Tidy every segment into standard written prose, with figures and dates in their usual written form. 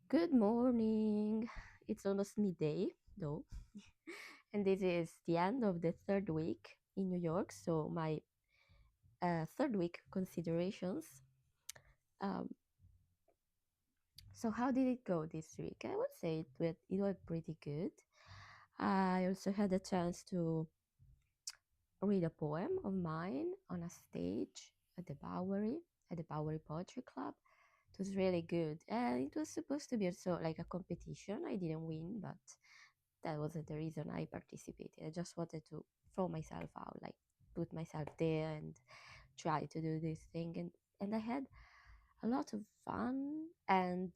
Good morning. It's almost midday, though, and this is the end of the third week in New York. So my third week considerations. Um, so how did it go this week? I would say it went pretty good. I also had a chance to read a poem of mine on a stage at the Bowery Poetry Club. It was really good, and it was supposed to be also like a competition. I didn't win, but that wasn't the reason I participated. I just wanted to throw myself out, like put myself there and try to do this thing. And I had a lot of fun, and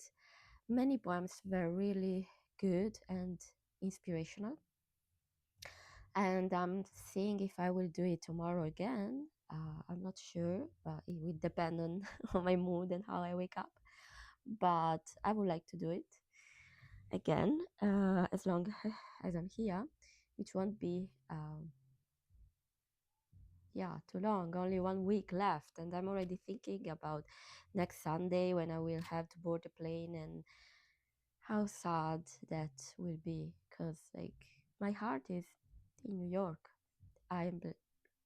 many poems were really good and inspirational. And I'm seeing if I will do it tomorrow again. I'm not sure, but it will depend on, on my mood and how I wake up. But I would like to do it again, as long as I'm here, which won't be yeah, too long. Only 1 week left, and I'm already thinking about next Sunday when I will have to board the plane and how sad that will be. Cause like my heart is in New York. I'm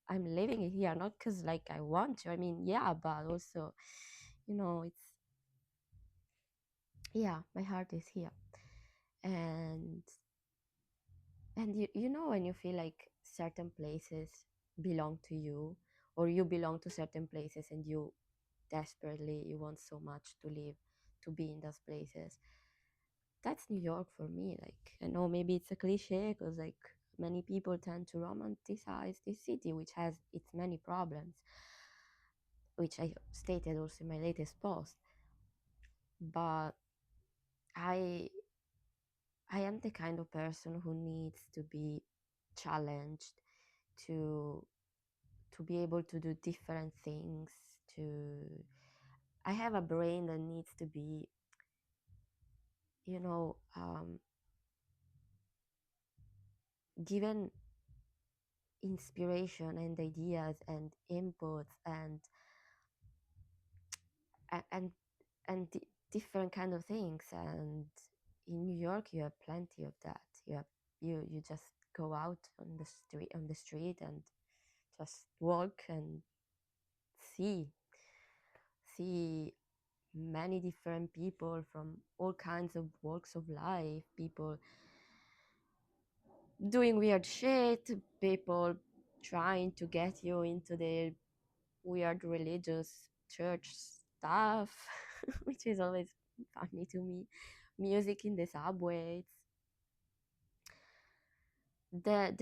I'm living it here, not cause like I want to. I mean, yeah, but also, it's yeah, my heart is here, and you know when you feel like certain places belong to you, or you belong to certain places, and you desperately you want so much to live, to be in those places. That's New York for me. Like, I know maybe it's a cliche because like many people tend to romanticize this city, which has its many problems, which I stated also in my latest post. But i I am the kind of person who needs to be challenged, to be able to do different things. To I have a brain that needs to be, you know um, given inspiration and ideas and inputs and different kind of things. And in New York you have plenty of that. You just go out on the street and just walk and see see many different people from all kinds of walks of life, people doing weird shit, people trying to get you into their weird religious church stuff, which is always funny to me. Music in the subways. There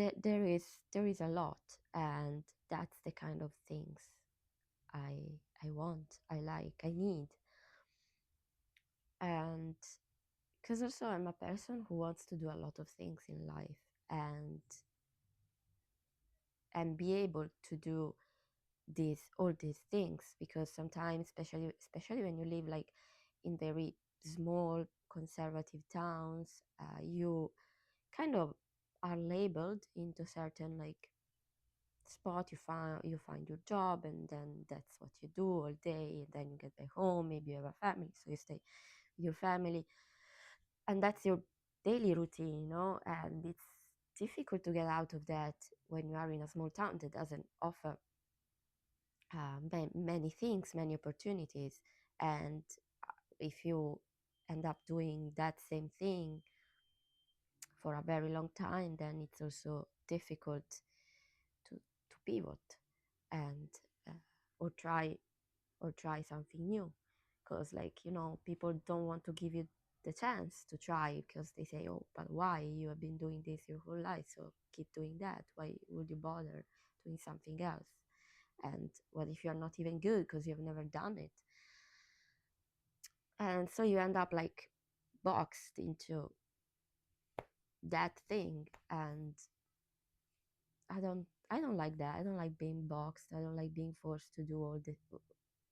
is a lot, and that's the kind of things I want, I like, I need. And because also I'm a person who wants to do a lot of things in life, and be able to do all these things, because sometimes, especially when you live like in very small conservative towns, you kind of are labeled into certain like spot. You find your job, and then that's what you do all day, and then you get back home, maybe you have a family, so you stay with your family, and that's your daily routine, and it's difficult to get out of that when you are in a small town that doesn't offer many things, many opportunities. And if you end up doing that same thing for a very long time, then it's also difficult to pivot and uh, or try something new, because like people don't want to give you the chance to try, because they say, oh, but why, you have been doing this your whole life, so keep doing that. Why would you bother doing something else? And what if you're not even good because you've never done it? And so you end up like boxed into that thing. And I don't like that. I don't like being boxed. I don't like being forced to do all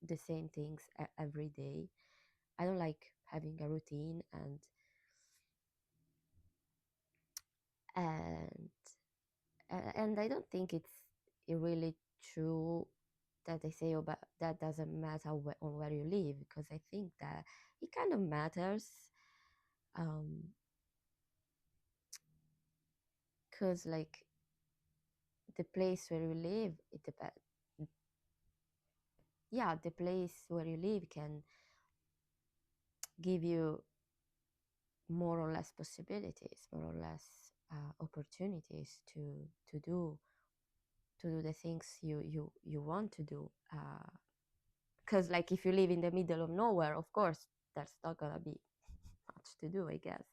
the same things every day. I don't like having a routine. And and I don't think it's really true that they say, oh, but that doesn't matter on where you live, because I think that it kind of matters. Because like the place where you live, it depends. Yeah, the place where you live can give you more or less possibilities, more or less opportunities to do the things you want to do. Because like if you live in the middle of nowhere, of course, there's not gonna be much to do, I guess.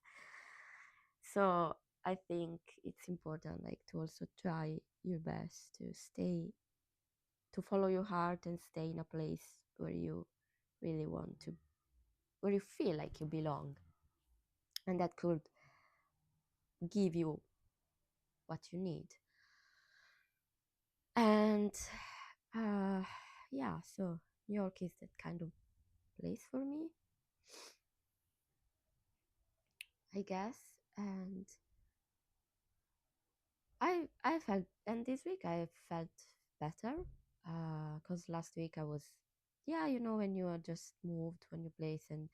So I think it's important like to also try your best to stay, to follow your heart and stay in a place where you really want to, where you feel like you belong, and that could give you what you need. And uh, yeah, so New York is that kind of place for me, I guess. And I felt, and this week I felt better, because last week I was, yeah, when you are just moved to a new place and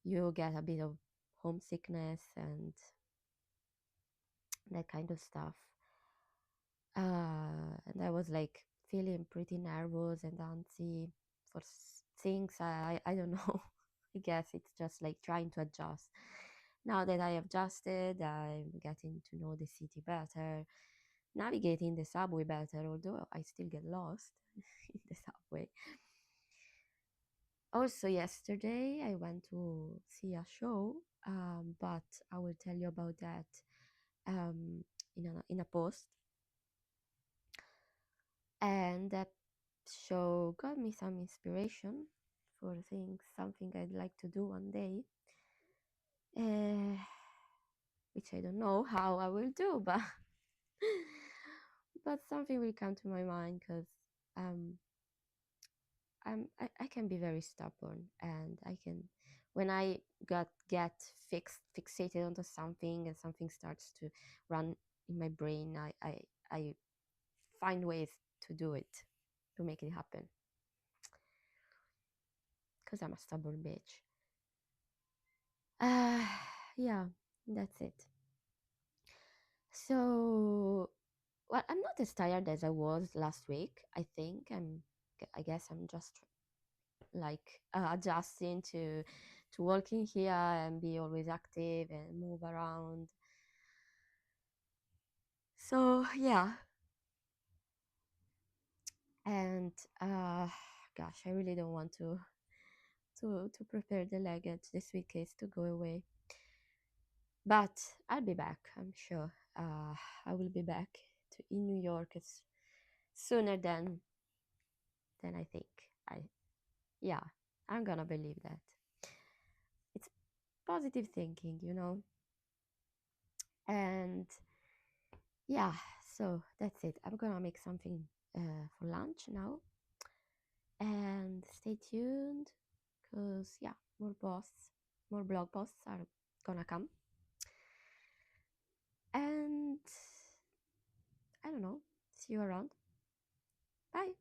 you get a bit of homesickness and that kind of stuff. And I was like feeling pretty nervous and antsy for things. I don't know. I guess it's just like trying to adjust. Now that I have adjusted, I'm getting to know the city better, navigating the subway better, although I still get lost in the subway. Also, yesterday I went to see a show, but I will tell you about that um, in a post. And that show got me some inspiration for things, something I'd like to do one day, uh, which I don't know how I will do, but but something will come to my mind because um, I can be very stubborn, and I can, when I get fixated onto something and something starts to run in my brain, I find ways to do it, to make it happen, because I'm a stubborn bitch. Uh, yeah, that's it. So, well, I'm not as tired as I was last week. I guess I'm just like adjusting to working here and be always active and move around. So yeah, and gosh, I really don't want to prepare the luggage. The suitcase to go away, but I'll be back. I'm sure. I will be back in New York as sooner than I think. I Yeah, I'm gonna believe that. It's positive thinking. And yeah, so that's it. I'm gonna make something for lunch now, and stay tuned because yeah, more blog posts are gonna come, and I don't know. See you around. Bye.